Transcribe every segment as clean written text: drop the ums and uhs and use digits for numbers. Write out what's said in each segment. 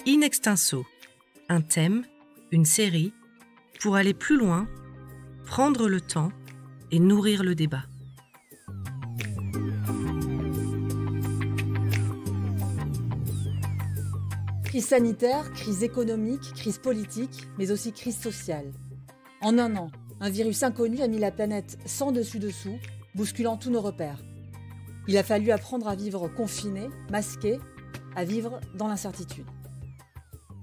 In extenso, un thème, une série, pour aller plus loin, prendre le temps et nourrir le débat. Crise sanitaire, crise économique, crise politique, mais aussi crise sociale. En un an, un virus inconnu a mis la planète sans dessus-dessous, bousculant tous nos repères. Il a fallu apprendre à vivre confiné, masqué, à vivre dans l'incertitude.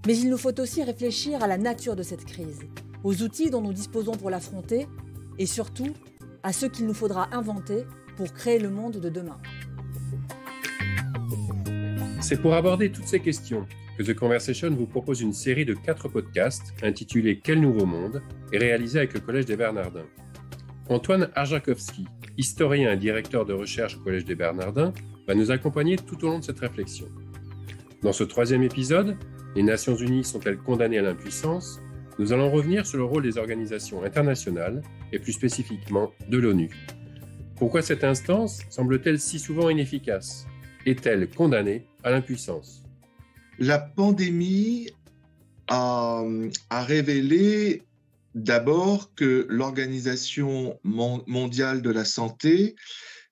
Mais il nous faut aussi réfléchir à la nature de cette crise, aux outils dont nous disposons pour l'affronter et surtout à ce qu'il nous faudra inventer pour créer le monde de demain. C'est pour aborder toutes ces questions que The Conversation vous propose une série de 4 podcasts intitulés « Quel nouveau monde ?» et réalisés avec le Collège des Bernardins. Antoine Arjakovski, historien et directeur de recherche au Collège des Bernardins, va nous accompagner tout au long de cette réflexion. Dans ce 3e épisode, les Nations Unies sont-elles condamnées à l'impuissance ? Nous allons revenir sur le rôle des organisations internationales et plus spécifiquement de l'ONU. Pourquoi cette instance semble-t-elle si souvent inefficace ? Est-elle condamnée à l'impuissance ? La pandémie a révélé d'abord que l'Organisation mondiale de la santé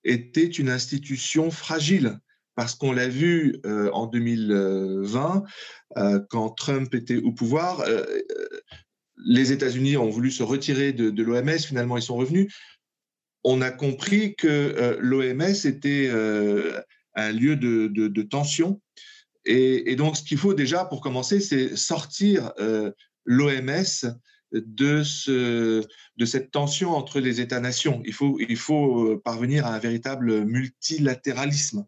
était une institution fragile, parce qu'on l'a vu en 2020, quand Trump était au pouvoir, les États-Unis ont voulu se retirer de l'OMS, finalement ils sont revenus. On a compris que l'OMS était un lieu de tension. Et donc, ce qu'il faut déjà, pour commencer, c'est sortir l'OMS de cette tension entre les États-nations. Il faut parvenir à un véritable multilatéralisme.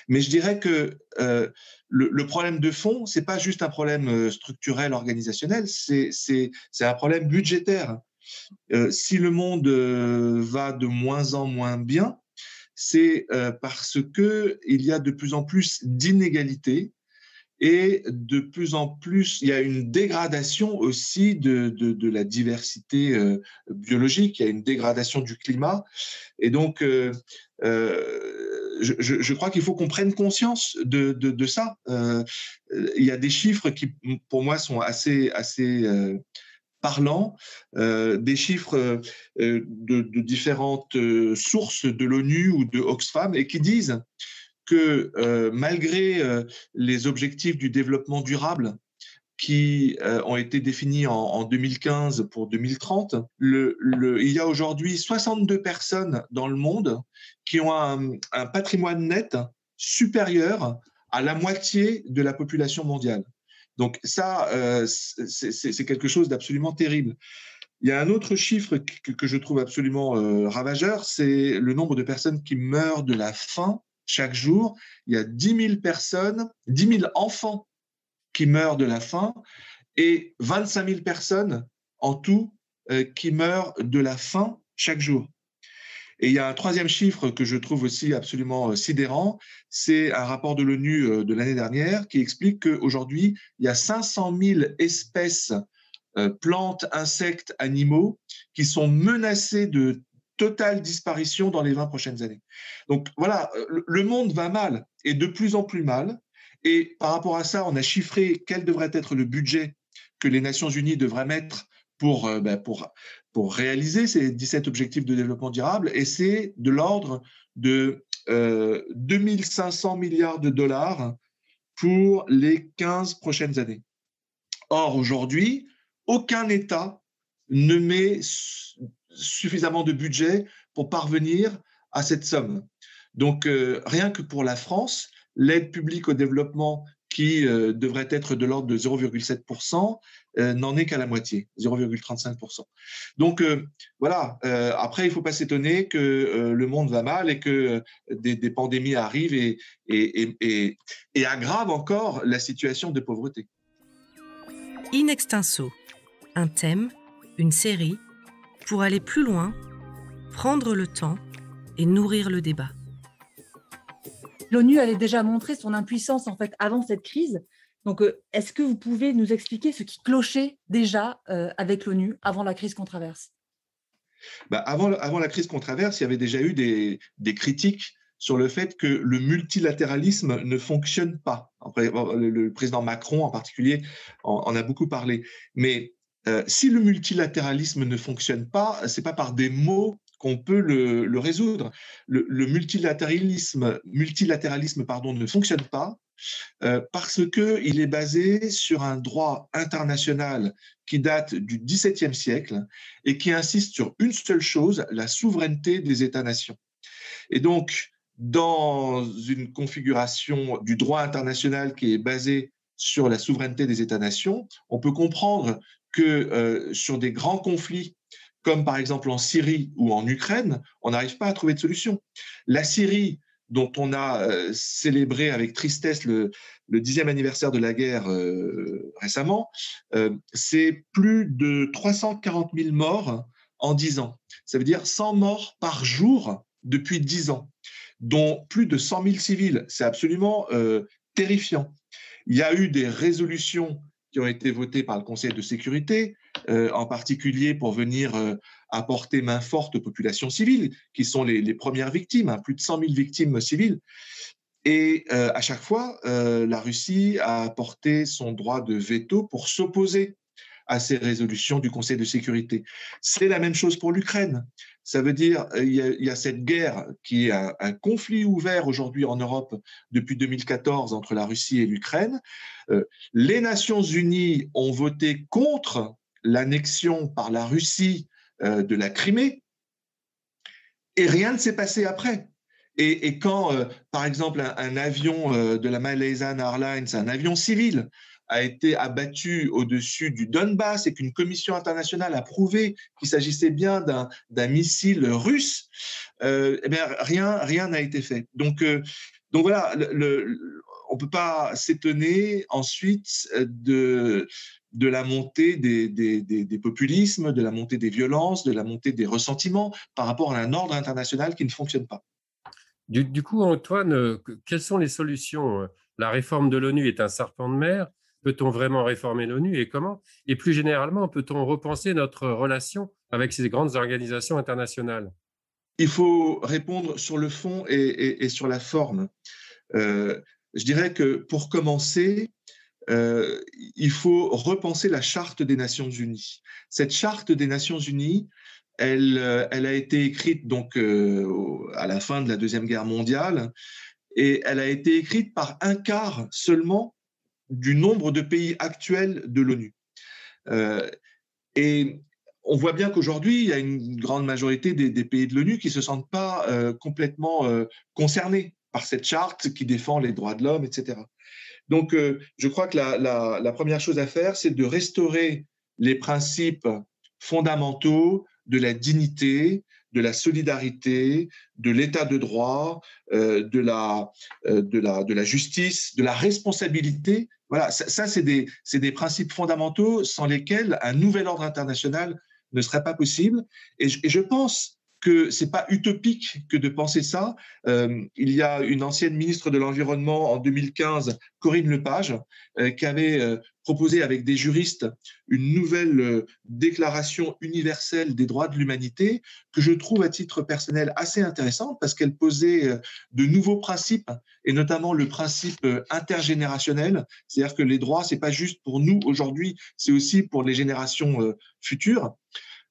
Mais je dirais que le problème de fond, c'est pas juste un problème structurel, organisationnel, c'est un problème budgétaire. Si le monde va de moins en moins bien, c'est parce qu'il y a de plus en plus d'inégalités et de plus en plus, il y a une dégradation aussi de la diversité biologique, il y a une dégradation du climat. Et donc, je crois qu'il faut qu'on prenne conscience de ça. Il y a des chiffres qui, pour moi, sont assez parlant, des chiffres de différentes sources de l'ONU ou de Oxfam et qui disent que malgré les objectifs du développement durable qui ont été définis en 2015 pour 2030, il y a aujourd'hui 62 personnes dans le monde qui ont un patrimoine net supérieur à la moitié de la population mondiale. Donc ça, c'est quelque chose d'absolument terrible. Il y a un autre chiffre que je trouve absolument ravageur, c'est le nombre de personnes qui meurent de la faim chaque jour. Il y a 10 000 enfants qui meurent de la faim et 25 000 personnes en tout qui meurent de la faim chaque jour. Et il y a un 3e chiffre que je trouve aussi absolument sidérant, c'est un rapport de l'ONU de l'année dernière qui explique qu'aujourd'hui, il y a 500 000 espèces, plantes, insectes, animaux, qui sont menacées de totale disparition dans les 20 prochaines années. Donc voilà, le monde va mal, et de plus en plus mal. Et par rapport à ça, on a chiffré quel devrait être le budget que les Nations Unies devraient mettre pour réaliser ces 17 objectifs de développement durable, et c'est de l'ordre de 2 500 milliards de dollars pour les 15 prochaines années. Or, aujourd'hui, aucun État ne met suffisamment de budget pour parvenir à cette somme. Donc, rien que pour la France, l'aide publique au développement qui devrait être de l'ordre de 0,7%, n'en est qu'à la moitié, 0,35%. Donc voilà, après il ne faut pas s'étonner que le monde va mal et que des pandémies arrivent et aggravent encore la situation de pauvreté. In extenso, un thème, une série, pour aller plus loin, prendre le temps et nourrir le débat. L'ONU avait déjà montré son impuissance en fait avant cette crise. Donc, est-ce que vous pouvez nous expliquer ce qui clochait déjà avec l'ONU avant la crise qu'on traverse ? Avant la crise qu'on traverse, il y avait déjà eu des critiques sur le fait que le multilatéralisme ne fonctionne pas. Après, le président Macron en particulier en a beaucoup parlé. Mais si le multilatéralisme ne fonctionne pas, c'est pas par des mots qu'on peut le résoudre. Le multilatéralisme ne fonctionne pas parce qu'il est basé sur un droit international qui date du XVIIe siècle et qui insiste sur une seule chose, la souveraineté des États-nations. Et donc, dans une configuration du droit international qui est basée sur la souveraineté des États-nations, on peut comprendre que sur des grands conflits, comme par exemple en Syrie ou en Ukraine, on n'arrive pas à trouver de solution. La Syrie, dont on a célébré avec tristesse le 10e anniversaire de la guerre récemment, c'est plus de 340 000 morts en 10 ans. Ça veut dire 100 morts par jour depuis 10 ans, dont plus de 100 000 civils. C'est absolument terrifiant. Il y a eu des résolutions qui ont été votées par le Conseil de sécurité, en particulier pour venir apporter main forte aux populations civiles, qui sont les premières victimes, plus de 100 000 victimes civiles. Et à chaque fois, la Russie a apporté son droit de veto pour s'opposer à ces résolutions du Conseil de sécurité. C'est la même chose pour l'Ukraine. Ça veut dire il y a cette guerre qui est un conflit ouvert aujourd'hui en Europe depuis 2014 entre la Russie et l'Ukraine. Les Nations Unies ont voté contre l'annexion par la Russie de la Crimée et rien ne s'est passé après. Et quand, par exemple, un avion de la Malaysian Airlines, un avion civil, a été abattu au-dessus du Donbass et qu'une commission internationale a prouvé qu'il s'agissait bien d'un missile russe, eh bien, rien n'a été fait. Donc voilà, on ne peut pas s'étonner ensuite de la montée des populismes, de la montée des violences, de la montée des ressentiments par rapport à un ordre international qui ne fonctionne pas. Du coup, Antoine, quelles sont les solutions? La réforme de l'ONU est un serpent de mer. Peut-on vraiment réformer l'ONU et comment? Et plus généralement, peut-on repenser notre relation avec ces grandes organisations internationales? Il faut répondre sur le fond et sur la forme. Je dirais que pour commencer, il faut repenser la Charte des Nations Unies. Cette Charte des Nations Unies, elle a été écrite donc à la fin de la Deuxième Guerre mondiale et elle a été écrite par un quart seulement du nombre de pays actuels de l'ONU. Et on voit bien qu'aujourd'hui, il y a une grande majorité des pays de l'ONU qui ne se sentent pas complètement concernés par cette charte qui défend les droits de l'homme, etc. Donc, je crois que la première chose à faire, c'est de restaurer les principes fondamentaux de la dignité, de la solidarité, de l'état de droit, de la justice, de la responsabilité. Voilà, ça c'est des principes fondamentaux sans lesquels un nouvel ordre international ne serait pas possible. Et je pense que ce n'est pas utopique que de penser ça. Il y a une ancienne ministre de l'Environnement en 2015, Corinne Lepage, qui avait proposé avec des juristes une nouvelle déclaration universelle des droits de l'humanité que je trouve à titre personnel assez intéressante parce qu'elle posait de nouveaux principes et notamment le principe intergénérationnel, c'est-à-dire que les droits, ce n'est pas juste pour nous aujourd'hui, c'est aussi pour les générations futures.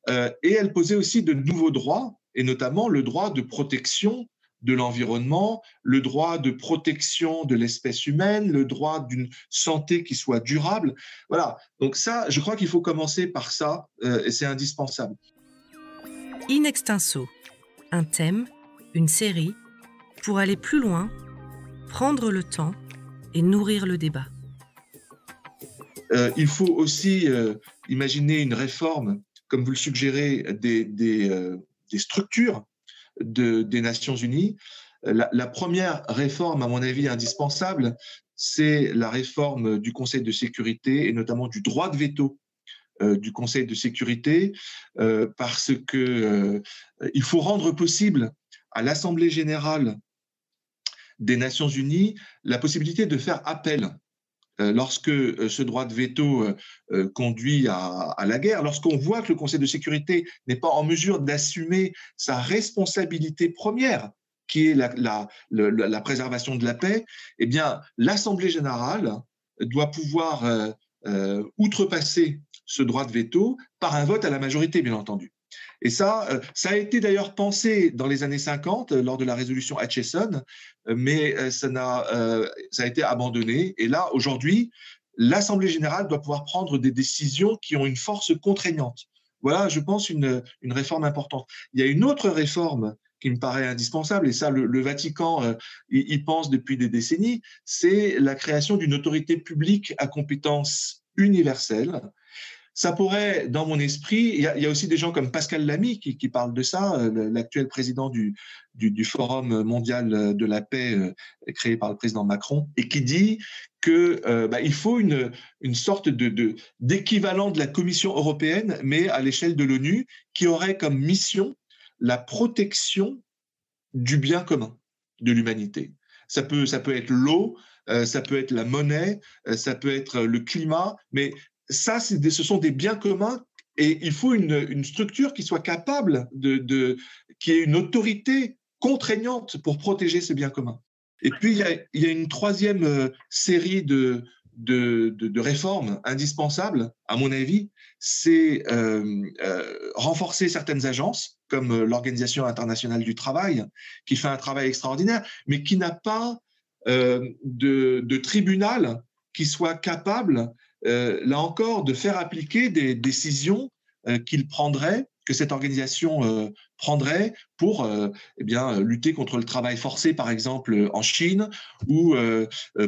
Et elle posait aussi de nouveaux droits, et notamment le droit de protection de l'environnement, le droit de protection de l'espèce humaine, le droit d'une santé qui soit durable. Voilà, donc ça, je crois qu'il faut commencer par ça, et c'est indispensable. In extenso, un thème, une série, pour aller plus loin, prendre le temps et nourrir le débat. Il faut aussi imaginer une réforme, comme vous le suggérez, des structures des Nations Unies. La première réforme, à mon avis, indispensable, c'est la réforme du Conseil de sécurité et notamment du droit de veto du Conseil de sécurité, parce qu'il faut rendre possible à l'Assemblée générale des Nations Unies la possibilité de faire appel lorsque ce droit de veto conduit à la guerre, lorsqu'on voit que le Conseil de sécurité n'est pas en mesure d'assumer sa responsabilité première qui est la préservation de la paix, eh bien, l'Assemblée générale doit pouvoir outrepasser ce droit de veto par un vote à la majorité, bien entendu. Et ça a été d'ailleurs pensé dans les années 50 lors de la résolution Hutchison, mais ça a été abandonné. Et là, aujourd'hui, l'Assemblée générale doit pouvoir prendre des décisions qui ont une force contraignante. Voilà, je pense, une réforme importante. Il y a une autre réforme qui me paraît indispensable, et ça, le Vatican y pense depuis des décennies, c'est la création d'une autorité publique à compétence universelle. Ça pourrait, dans mon esprit, il y a aussi des gens comme Pascal Lamy qui parlent de ça, l'actuel président du Forum mondial de la paix créé par le président Macron, et qui dit qu'il faut une sorte d'équivalent de la Commission européenne, mais à l'échelle de l'ONU, qui aurait comme mission la protection du bien commun de l'humanité. Ça peut être l'eau, ça peut être la monnaie, ça peut être le climat, mais ça, ce sont des biens communs et il faut une structure qui soit capable qui ait une autorité contraignante pour protéger ces biens communs. Et puis, il y a une troisième série de réformes indispensables, à mon avis, c'est renforcer certaines agences, comme l'Organisation internationale du travail, qui fait un travail extraordinaire, mais qui n'a pas de tribunal qui soit capable, là encore, de faire appliquer des décisions que cette organisation prendrait pour lutter contre le travail forcé, par exemple, en Chine, ou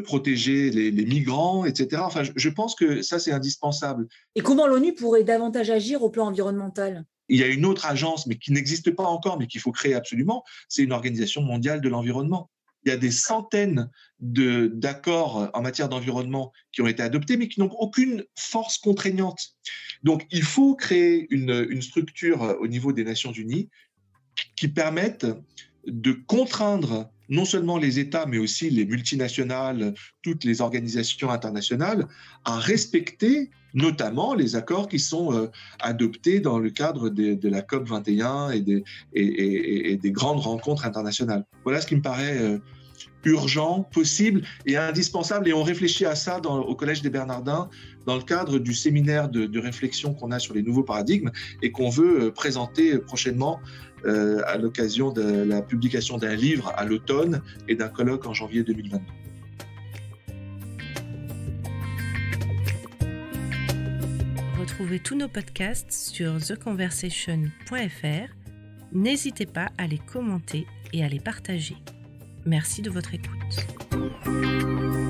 protéger les migrants, etc. Enfin, je pense que ça, c'est indispensable. Et comment l'ONU pourrait davantage agir au plan environnemental ? Il y a une autre agence, mais qui n'existe pas encore, mais qu'il faut créer absolument, c'est une organisation mondiale de l'environnement. Il y a des centaines d'accords en matière d'environnement qui ont été adoptés, mais qui n'ont aucune force contraignante. Donc, il faut créer une structure au niveau des Nations Unies qui permette de contraindre non seulement les États, mais aussi les multinationales, toutes les organisations internationales, à respecter notamment les accords qui sont adoptés dans le cadre de la COP21 et des grandes rencontres internationales. Voilà ce qui me paraît urgent, possible et indispensable. Et on réfléchit à ça au Collège des Bernardins dans le cadre du séminaire de réflexion qu'on a sur les nouveaux paradigmes et qu'on veut présenter prochainement à l'occasion de la publication d'un livre à l'automne et d'un colloque en janvier 2022. Retrouvez tous nos podcasts sur theconversation.fr. N'hésitez pas à les commenter et à les partager. Merci de votre écoute.